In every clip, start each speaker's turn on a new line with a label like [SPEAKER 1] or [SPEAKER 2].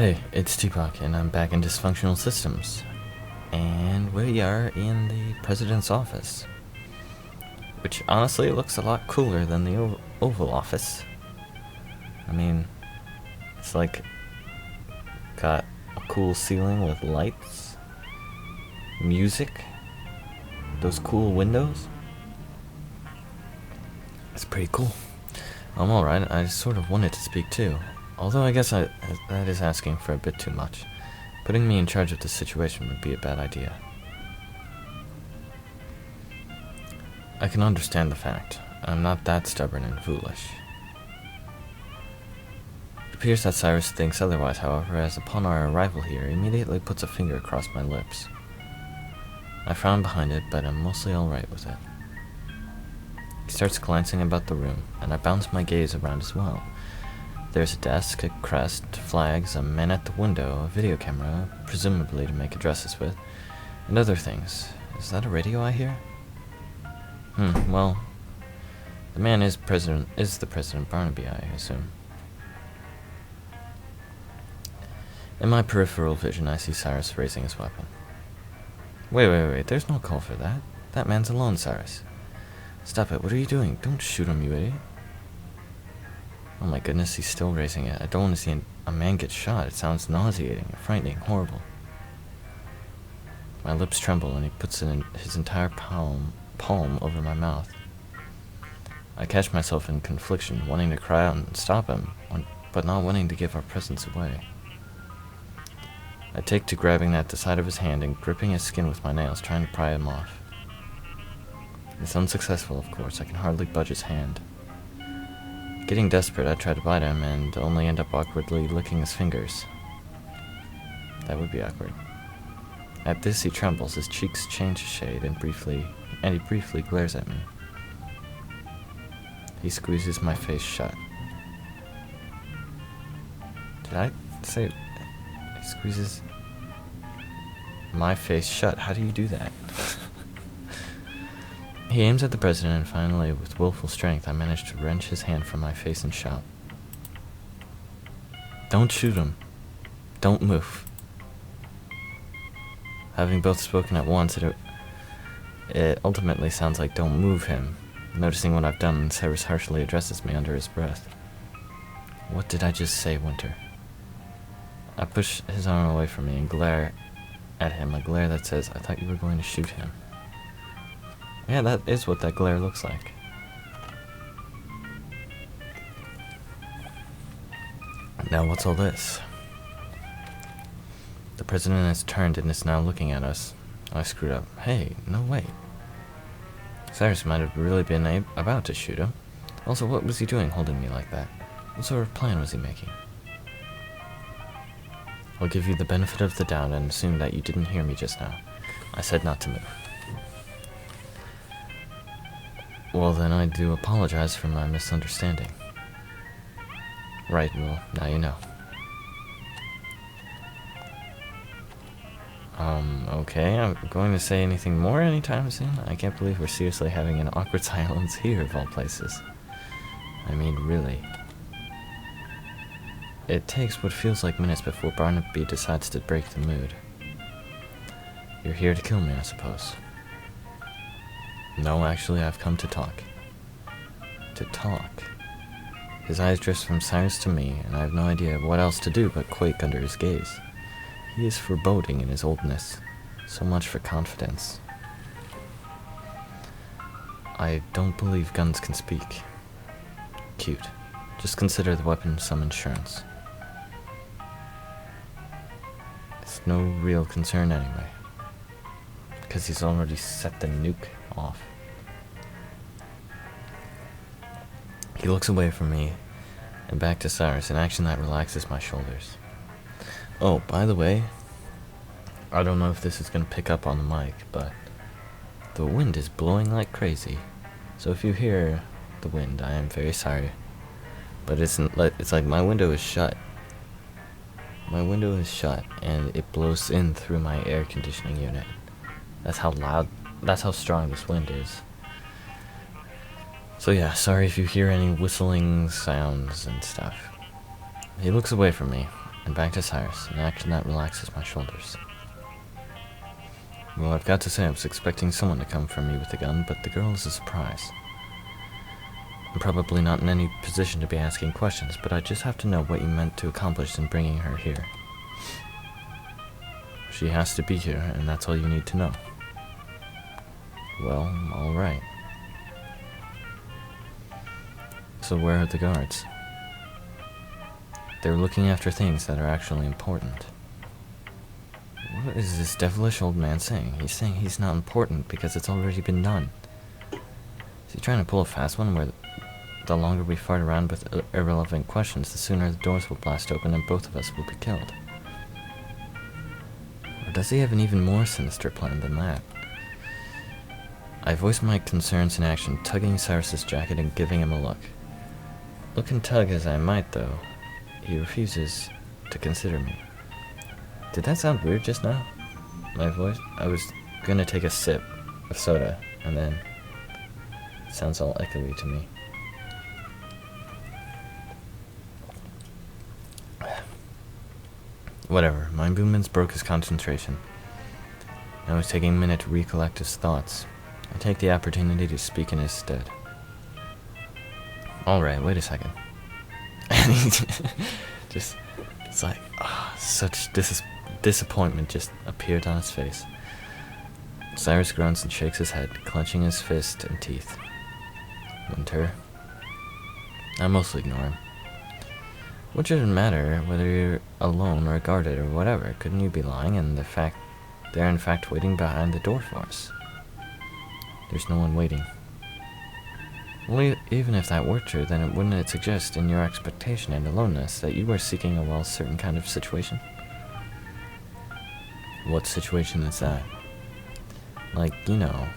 [SPEAKER 1] Hey, it's Tupac, and I'm back in Dysfunctional Systems. And we are in the President's office. Which honestly looks a lot cooler than the Oval Office. I mean, it's like got a cool ceiling with lights, music, those cool windows. It's pretty cool. I'm alright, I sort of wanted to speak too. Although I guess that is asking for a bit too much. Putting me in charge of this situation would be a bad idea. I can understand the fact. I'm not that stubborn and foolish. It appears that Cyrus thinks otherwise, however, as upon our arrival here, he immediately puts a finger across my lips. I frown behind it, but I'm mostly alright with it. He starts glancing about the room, and I bounce my gaze around as well. There's a desk, a crest, flags, a man at the window, a video camera, presumably to make addresses with, and other things. Is that a radio I hear? Well, the man is the President Barnaby, I assume. In my peripheral vision, I see Cyrus raising his weapon. Wait, there's no call for that. That man's alone, Cyrus. Stop it, what are you doing? Don't shoot him, you idiot. Oh my goodness, he's still raising it. I don't want to see a man get shot. It sounds nauseating, frightening, horrible. My lips tremble and he puts his entire palm over my mouth. I catch myself in confliction, wanting to cry out and stop him, but not wanting to give our presence away. I take to grabbing at the side of his hand and gripping his skin with my nails, trying to pry him off. It's unsuccessful, of course. I can hardly budge his hand. Getting desperate, I try to bite him and only end up awkwardly licking his fingers. That would be awkward. At this, he trembles, his cheeks change a shade, and he briefly glares at me. He squeezes my face shut. Did I say he squeezes my face shut? How do you do that? He aims at the president, and finally, with willful strength, I manage to wrench his hand from my face and shout, "Don't shoot him. Don't move." Having both spoken at once, it ultimately sounds like "don't move him." Noticing what I've done, Cyrus harshly addresses me under his breath. What did I just say, Winter? I push his arm away from me and glare at him, a glare that says, "I thought you were going to shoot him." Yeah, that is what that glare looks like. Now what's all this? The president has turned and is now looking at us. I screwed up. Hey, no way. Cyrus might have really been about to shoot him. Also, what was he doing holding me like that? What sort of plan was he making? I'll give you the benefit of the doubt and assume that you didn't hear me just now. I said not to move. Well, then I do apologize for my misunderstanding. Right, well, now you know. Okay, I'm going to say anything more anytime soon? I can't believe we're seriously having an awkward silence here, of all places. I mean, really. It takes what feels like minutes before Barnaby decides to break the mood. You're here to kill me, I suppose. No, actually, I've come to talk. To talk. His eyes drift from Cyrus to me, and I have no idea what else to do but quake under his gaze. He is foreboding in his oldness. So much for confidence. I don't believe guns can speak. Cute. Just consider the weapon some insurance. It's no real concern anyway. Because he's already set the nuke off. He looks away from me and back to Cyrus, an action that relaxes my shoulders. Oh, by the way, I don't know if this is going to pick up on the mic, but the wind is blowing like crazy. So if you hear the wind, I am very sorry. But it's like my window is shut. My window is shut and it blows in through my air conditioning unit. That's how strong this wind is. So yeah, sorry if you hear any whistling sounds and stuff. He looks away from me, and back to Cyrus, an action that relaxes my shoulders. Well, I've got to say I was expecting someone to come for me with a gun, but the girl is a surprise. I'm probably not in any position to be asking questions, but I just have to know what you meant to accomplish in bringing her here. She has to be here, and that's all you need to know. Well, alright. So where are the guards? They're looking after things that are actually important. What is this devilish old man saying? He's saying he's not important because it's already been done. Is he trying to pull a fast one where the longer we fart around with irrelevant questions, the sooner the doors will blast open and both of us will be killed? Or does he have an even more sinister plan than that? I voice my concerns in action, tugging Cyrus's jacket and giving him a look. Look and tug as I might, though, he refuses to consider me. Did that sound weird just now? My voice? I was gonna take a sip of soda, and then it sounds all echoey to me. Whatever, my movements broke his concentration. I was taking a minute to recollect his thoughts. I take the opportunity to speak in his stead. Alright, wait a second. And he just, it's like, such disappointment just appeared on his face. Cyrus grunts and shakes his head, clenching his fist and teeth. Winter. I mostly ignore him. What should it matter whether you're alone or guarded or whatever? Couldn't you be lying and they're in fact waiting behind the door for us? There's no one waiting. Well, even if that were true, then wouldn't it suggest in your expectation and aloneness that you were seeking a certain kind of situation? What situation is that? Like, you know,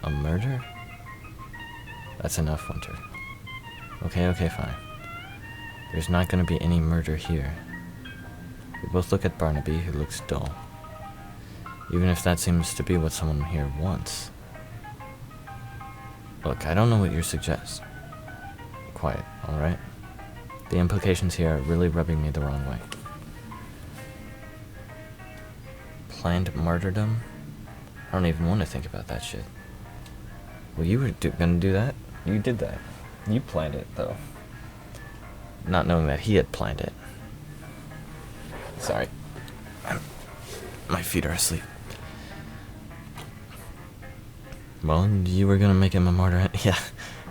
[SPEAKER 1] a murder? That's enough, Winter. Okay, fine. There's not going to be any murder here. We both look at Barnaby, who looks dull. Even if that seems to be what someone here wants. Look, I don't know what you suggest. Quiet, alright? The implications here are really rubbing me the wrong way. Planned martyrdom? I don't even want to think about that shit. Well, you were gonna do that? You did that. You planned it, though. Not knowing that he had planned it. Sorry. My feet are asleep. Well, you were gonna make him a martyr. Yeah,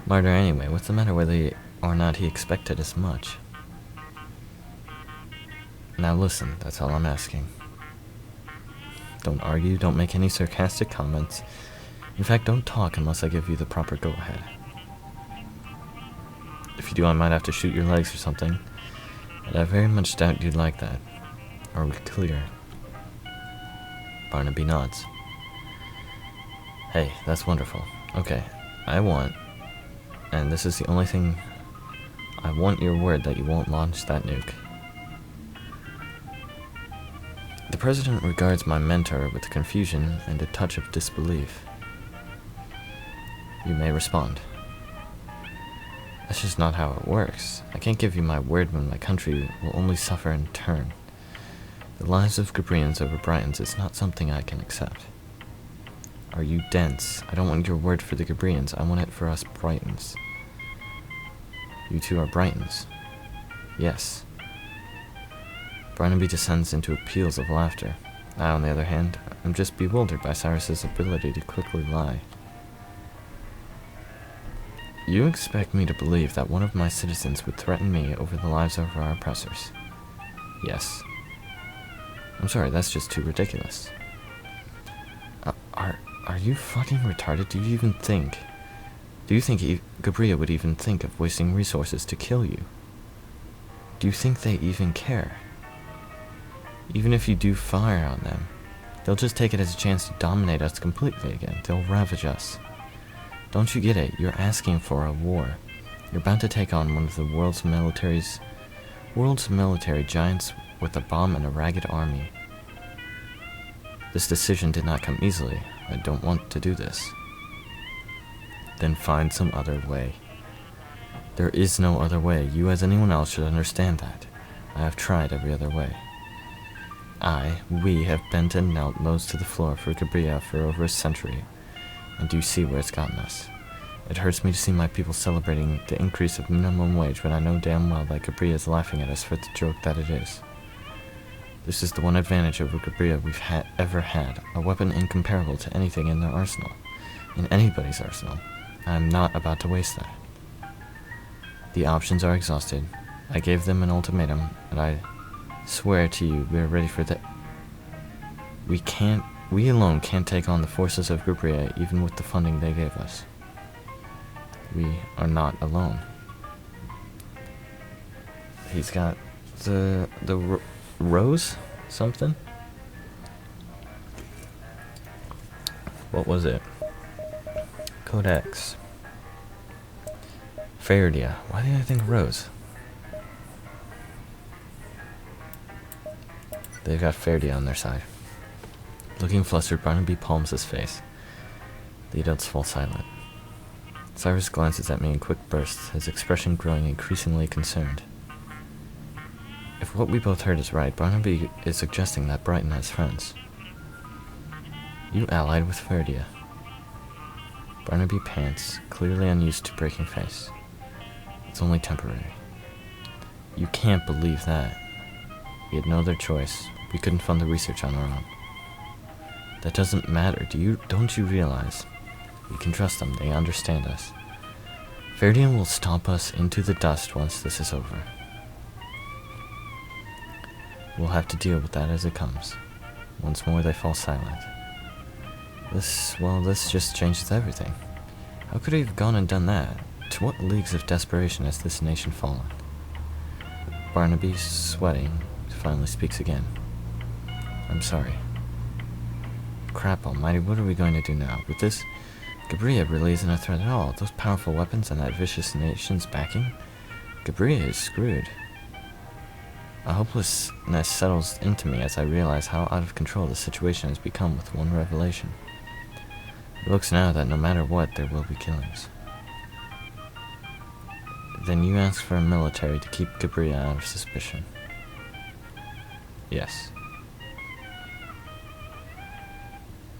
[SPEAKER 1] martyr anyway. What's the matter whether or not he expected as much? Now listen, that's all I'm asking. Don't argue, don't make any sarcastic comments. In fact, don't talk unless I give you the proper go-ahead. If you do, I might have to shoot your legs or something. But I very much doubt you'd like that. Are we clear? Barnaby nods. Hey, that's wonderful. Okay, I want, and this is the only thing, I want your word that you won't launch that nuke. The President regards my mentor with confusion and a touch of disbelief. You may respond. That's just not how it works. I can't give you my word when my country will only suffer in turn. The lives of Gabrians over Britons is not something I can accept. Are you dense? I don't want your word for the Gabrians, I want it for us Britons. You two are Britons. Yes. Barnaby descends into peals of laughter. I, on the other hand, am just bewildered by Cyrus's ability to quickly lie. You expect me to believe that one of my citizens would threaten me over the lives of our oppressors? Yes. I'm sorry, that's just too ridiculous. Are you fucking retarded? Do you think Gabria would even think of wasting resources to kill you? Do you think they even care? Even if you do fire on them, they'll just take it as a chance to dominate us completely again. They'll ravage us. Don't you get it? You're asking for a war. You're about to take on one of the world's military giants with a bomb and a ragged army. This decision did not come easily. I don't want to do this. Then find some other way. There is no other way. You as anyone else should understand that. I have tried every other way. We have bent and knelt nose to the floor for Gabriel for over a century, and do you see where it's gotten us? It hurts me to see my people celebrating the increase of minimum wage when I know damn well that Gabriel is laughing at us for the joke that it is. This is the one advantage over Gabriel we've ever had, a weapon incomparable to anything in their arsenal, in anybody's arsenal. I am not about to waste that. The options are exhausted. I gave them an ultimatum, and I swear to you we are ready for that. We alone can't take on the forces of Gabriel even with the funding they gave us. We are not alone. He's got the rose something? What was it? Codex. Faraday. Why did I think rose? They've got Faraday on their side. Looking flustered, Barnaby palms his face. The adults fall silent. Cyrus glances at me in quick bursts, his expression growing increasingly concerned. If what we both heard is right, Barnaby is suggesting that Brighton has friends. You allied with Faraday. Barnaby pants, clearly unused to breaking face. It's only temporary. You can't believe that. We had no other choice. We couldn't fund the research on our own. That doesn't matter. Don't you realize? We can trust them. They understand us. Faraday will stomp us into the dust once this is over. We'll have to deal with that as it comes. Once more they fall silent. This just changes everything. How could he have gone and done that? To what leagues of desperation has this nation fallen? Barnaby, sweating, finally speaks again. I'm sorry. Crap almighty, what are we going to do now? With this, Gabriel really isn't a threat at all. Those powerful weapons and that vicious nation's backing? Gabriel is screwed. A hopelessness settles into me as I realize how out of control the situation has become with one revelation. It looks now that no matter what, there will be killings. Then you ask for a military to keep Gabriel out of suspicion. Yes.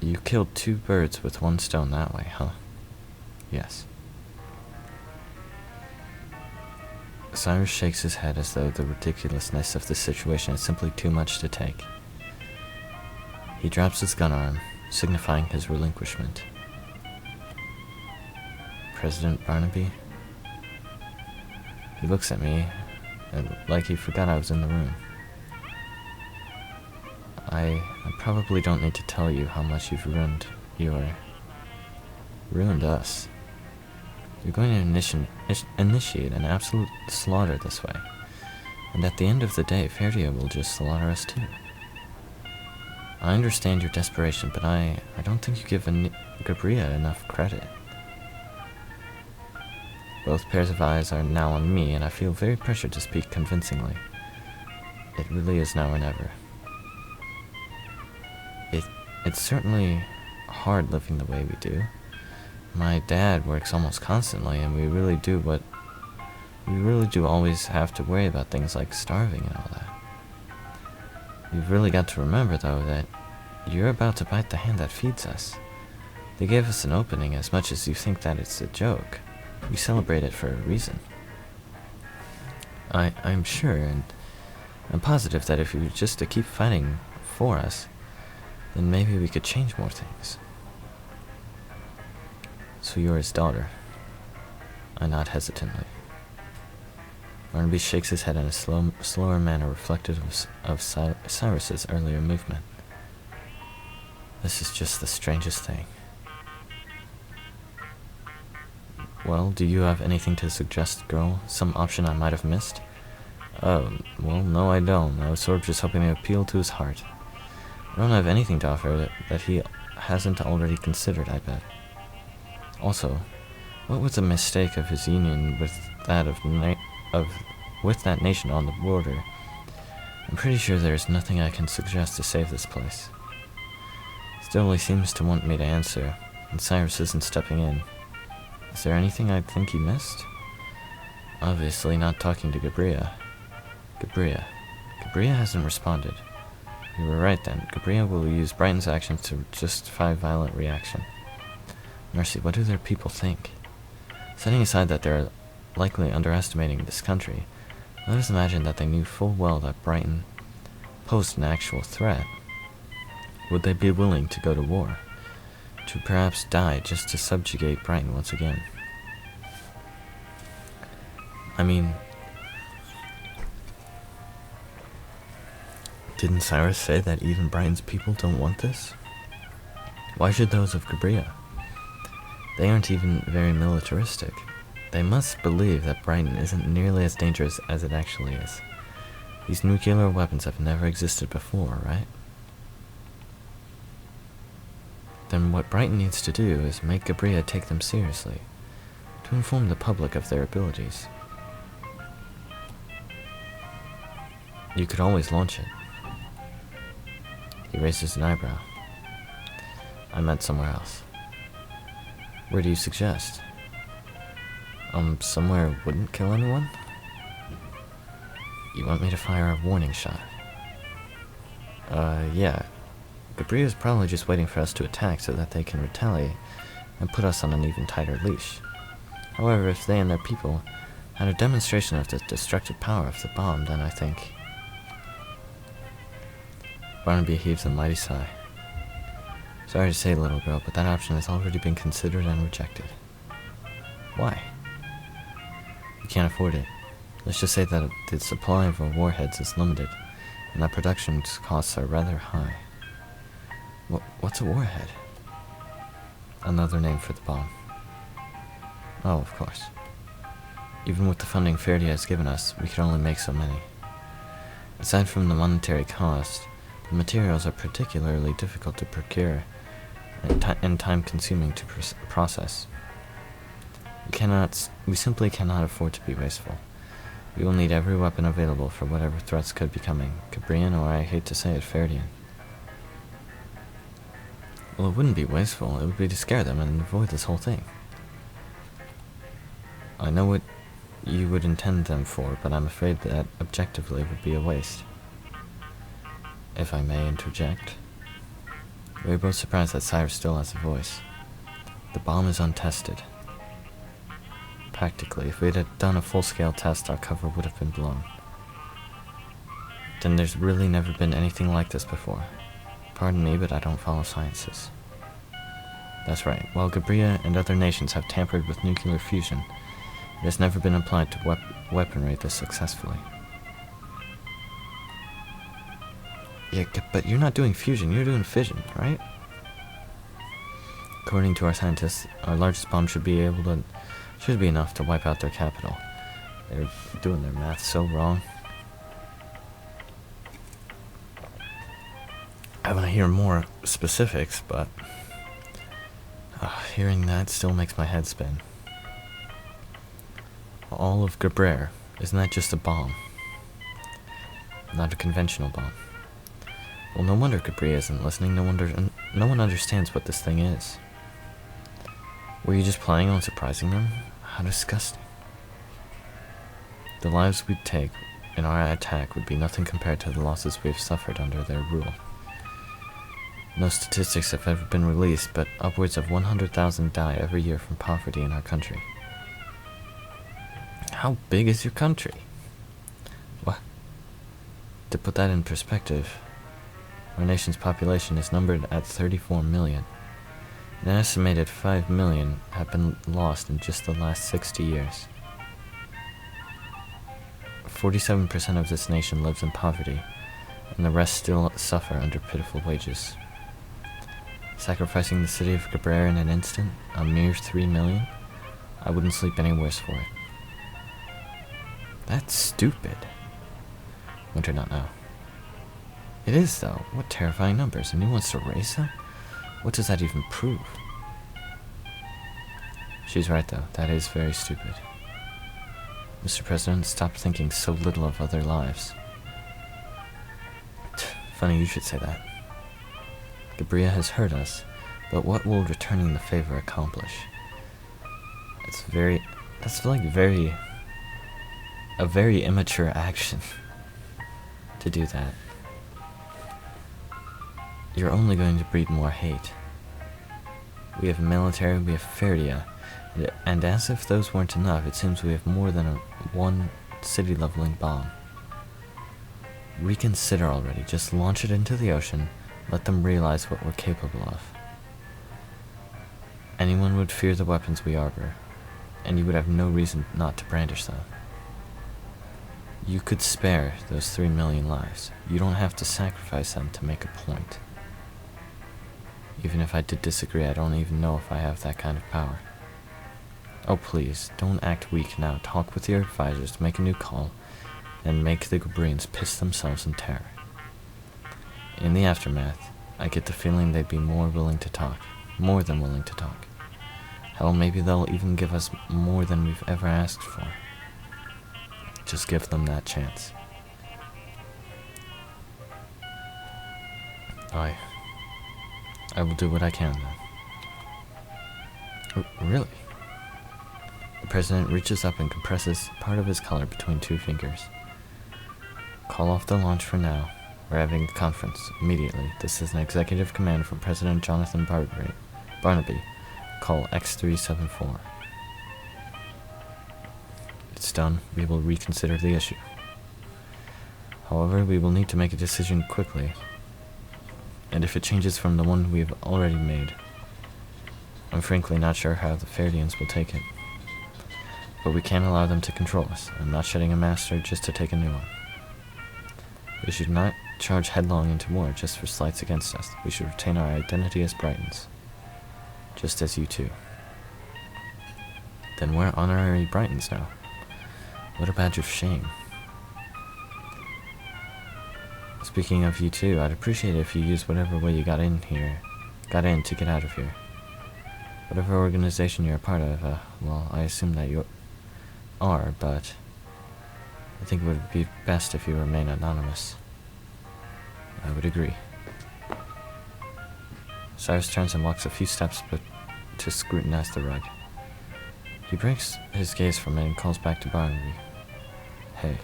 [SPEAKER 1] You killed 2 birds with 1 stone that way, huh? Yes. Cyrus shakes his head as though the ridiculousness of the situation is simply too much to take. He drops his gun arm, signifying his relinquishment. President Barnaby? He looks at me, like he forgot I was in the room. I probably don't need to tell you how much you've ruined us. You're going to initiate an absolute slaughter this way. And at the end of the day, Faraday will just slaughter us too. I understand your desperation, but I don't think you give Gabriel enough credit. Both pairs of eyes are now on me, and I feel very pressured to speak convincingly. It really is now or never. It's certainly hard living the way we do. My dad works almost constantly, and we really do always have to worry about things like starving and all that. You've really got to remember, though, that you're about to bite the hand that feeds us. They gave us an opening as much as you think that it's a joke. We celebrate it for a reason. I'm sure, and I'm positive that if you were just to keep fighting for us, then maybe we could change more things. So you're his daughter. I nod hesitantly. Barnaby shakes his head in a slower manner reflective of Cyrus's earlier movement. This is just the strangest thing. Well, do you have anything to suggest, girl? Some option I might have missed? Oh, well, no I don't. I was sort of just hoping to appeal to his heart. I don't have anything to offer that he hasn't already considered, I bet. Also, what was the mistake of his union with that with that nation on the border? I'm pretty sure there's nothing I can suggest to save this place. Still, he seems to want me to answer, and Cyrus isn't stepping in. Is there anything I think he missed? Obviously not talking to Gabriel. Gabriel. Gabria hasn't responded. You were right then. Gabria will use Brighton's actions to justify violent reaction. Mercy, what do their people think? Setting aside that they're likely underestimating this country, let us imagine that they knew full well that Brighton posed an actual threat. Would they be willing to go to war? To perhaps die just to subjugate Brighton once again? I mean, didn't Cyrus say that even Brighton's people don't want this? Why should those of Gabria? They aren't even very militaristic. They must believe that Brighton isn't nearly as dangerous as it actually is. These nuclear weapons have never existed before, right? Then what Brighton needs to do is make Gabria take them seriously, to inform the public of their abilities. You could always launch it. He raises an eyebrow. I meant somewhere else. Where do you suggest? Somewhere it wouldn't kill anyone? You want me to fire a warning shot? Yeah. Gabria's probably just waiting for us to attack so that they can retaliate and put us on an even tighter leash. However, if they and their people had a demonstration of the destructive power of the bomb, then I think... Barnaby heaves a mighty sigh. Sorry to say, little girl, but that option has already been considered and rejected. Why? We can't afford it. Let's just say that the supply of our warheads is limited, and that production costs are rather high. What's a warhead? Another name for the bomb. Oh, of course. Even with the funding Faraday has given us, we can only make so many. Aside from the monetary cost, the materials are particularly difficult to procure and time-consuming to process. We simply cannot afford to be wasteful. We will need every weapon available for whatever threats could be coming, Gabrian, or I hate to say it, Faradian. Well, it wouldn't be wasteful. It would be to scare them and avoid this whole thing. I know what you would intend them for, but I'm afraid that objectively would be a waste. If I may interject. We are both surprised that Cyrus still has a voice. The bomb is untested. Practically, if we had done a full-scale test, our cover would have been blown. Then there's really never been anything like this before. Pardon me, but I don't follow sciences. That's right. While Gabria and other nations have tampered with nuclear fusion, it has never been applied to weaponry this successfully. Yeah, but you're not doing fusion, you're doing fission, right? According to our scientists, our largest bomb should be enough to wipe out their capital. They're doing their math so wrong. I want to hear more specifics, but hearing that still makes my head spin. All of Gabrer, isn't that just a bomb? Not a conventional bomb. Well, no wonder Gabria isn't listening. No one understands what this thing is. Were you just planning on surprising them? How disgusting. The lives we'd take in our attack would be nothing compared to the losses we've suffered under their rule. No statistics have ever been released, but upwards of 100,000 die every year from poverty in our country. How big is your country? What? To put that in perspective, our nation's population is numbered at 34 million. An estimated 5 million have been lost in just the last 60 years. 47% of this nation lives in poverty, and the rest still suffer under pitiful wages. Sacrificing the city of Gabrer in an instant, a mere 3 million, I wouldn't sleep any worse for it. That's stupid. Winter not know. It is, though. What terrifying numbers, and he wants to raise them? What does that even prove? She's right, though. That is very stupid. Mr. President, stop thinking so little of other lives. Funny you should say that. Gabria has hurt us, but what will returning the favor accomplish? That's like a very immature action. to do that, you're only going to breed more hate. We have military, we have Ferdia, and as if those weren't enough, it seems we have more than one city-leveling bomb. Reconsider already, just launch it into the ocean, let them realize what we're capable of. Anyone would fear the weapons we harbor, and you would have no reason not to brandish them. You could spare those 3 million lives. You don't have to sacrifice them to make a point. Even if I did disagree, I don't even know if I have that kind of power. Oh please, don't act weak now. Talk with your advisors, make a new call, and make the Gabrians piss themselves in terror. In the aftermath, I get the feeling they'd be more willing to talk. More than willing to talk. Hell, maybe they'll even give us more than we've ever asked for. Just give them that chance. I will do what I can then. Really? The president reaches up and compresses part of his collar between 2 fingers. Call off the launch for now. We're having a conference immediately. This is an executive command from President Jonathan Barnaby. Call X374. It's done. We will reconsider the issue. However, we will need to make a decision quickly. And if it changes from the one we've already made, I'm frankly not sure how the Ferdians will take it. But we can't allow them to control us. I'm not shedding a master just to take a new one. We should not charge headlong into war just for slights against us. We should retain our identity as Brightons. Just as you two. Then we're honorary Brightons now. What a badge of shame. Speaking of you two, I'd appreciate it if you use whatever way you got in to get out of here. Whatever organization you're a part of, well, I assume that you are, but I think it would be best if you remain anonymous. I would agree. Cyrus turns and walks a few steps to scrutinize the rug. He breaks his gaze from it and calls back to Barnaby. Hey.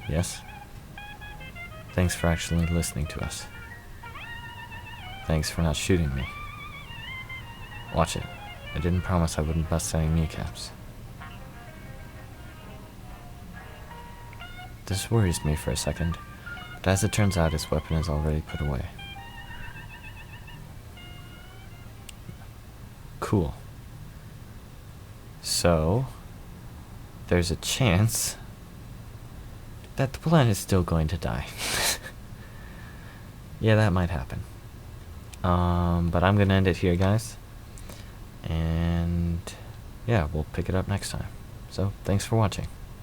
[SPEAKER 1] Yes? Thanks for actually listening to us. Thanks for not shooting me. Watch it. I didn't promise I wouldn't bust any kneecaps. This worries me for a second, but as it turns out, his weapon is already put away. Cool. So, there's a chance that the planet is still going to die. Yeah, that might happen. But I'm gonna end it here, guys. And yeah, we'll pick it up next time. So, thanks for watching.